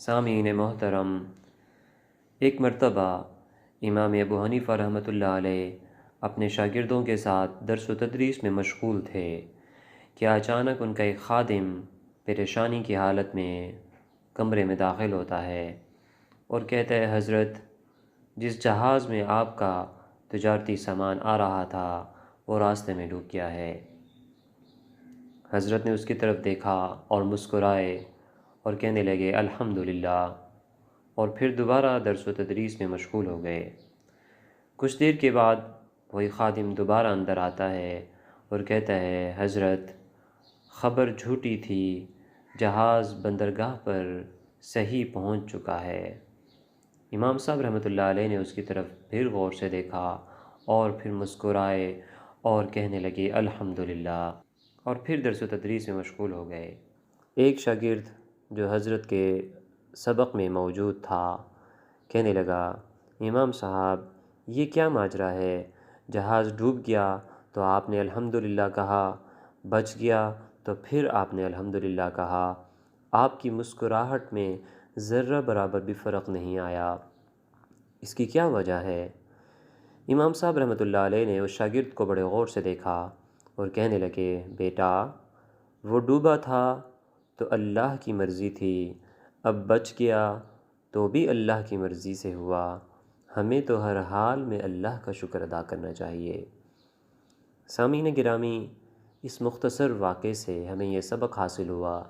سامعین محترم، ایک مرتبہ امام ابو حنیفہ رحمۃ اللہ علیہ اپنے شاگردوں کے ساتھ درس و تدریس میں مشغول تھے کہ اچانک ان کا ایک خادم پریشانی کی حالت میں کمرے میں داخل ہوتا ہے اور کہتا ہے، حضرت، جس جہاز میں آپ کا تجارتی سامان آ رہا تھا وہ راستے میں ڈوب گیا ہے۔ حضرت نے اس کی طرف دیکھا اور مسکرائے اور کہنے لگے الحمدللہ، اور پھر دوبارہ درس و تدریس میں مشغول ہو گئے۔ کچھ دیر کے بعد وہی خادم دوبارہ اندر آتا ہے اور کہتا ہے، حضرت، خبر جھوٹی تھی، جہاز بندرگاہ پر صحیح پہنچ چکا ہے۔ امام صاحب رحمۃ اللہ علیہ نے اس کی طرف پھر غور سے دیکھا اور پھر مسکرائے اور کہنے لگے الحمدللہ، اور پھر درس و تدریس میں مشغول ہو گئے۔ ایک شاگرد جو حضرت کے سبق میں موجود تھا کہنے لگا، امام صاحب، یہ کیا ماجرا ہے؟ جہاز ڈوب گیا تو آپ نے الحمدللہ کہا، بچ گیا تو پھر آپ نے الحمدللہ کہا، آپ کی مسکراہٹ میں ذرہ برابر بھی فرق نہیں آیا، اس کی کیا وجہ ہے؟ امام صاحب رحمۃ اللہ علیہ نے اس شاگرد کو بڑے غور سے دیکھا اور کہنے لگے، بیٹا، وہ ڈوبا تھا تو اللہ کی مرضی تھی، اب بچ گیا تو بھی اللہ کی مرضی سے ہوا، ہمیں تو ہر حال میں اللہ کا شکر ادا کرنا چاہیے۔ سامعین گرامی، اس مختصر واقعے سے ہمیں یہ سبق حاصل ہوا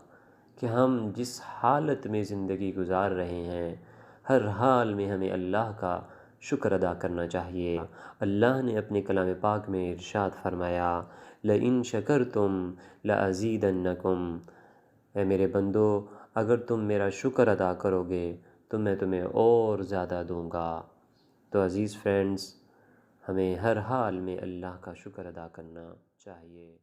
کہ ہم جس حالت میں زندگی گزار رہے ہیں، ہر حال میں ہمیں اللہ کا شکر ادا کرنا چاہیے۔ اللہ نے اپنے کلام پاک میں ارشاد فرمایا، لَإِن شَكَرْتُمْ لَأَزِيدَنَّكُمْ، اے میرے بندو، اگر تم میرا شکر ادا کرو گے تو میں تمہیں اور زیادہ دوں گا۔ تو عزیز فرینڈز، ہمیں ہر حال میں اللہ کا شکر ادا کرنا چاہیے۔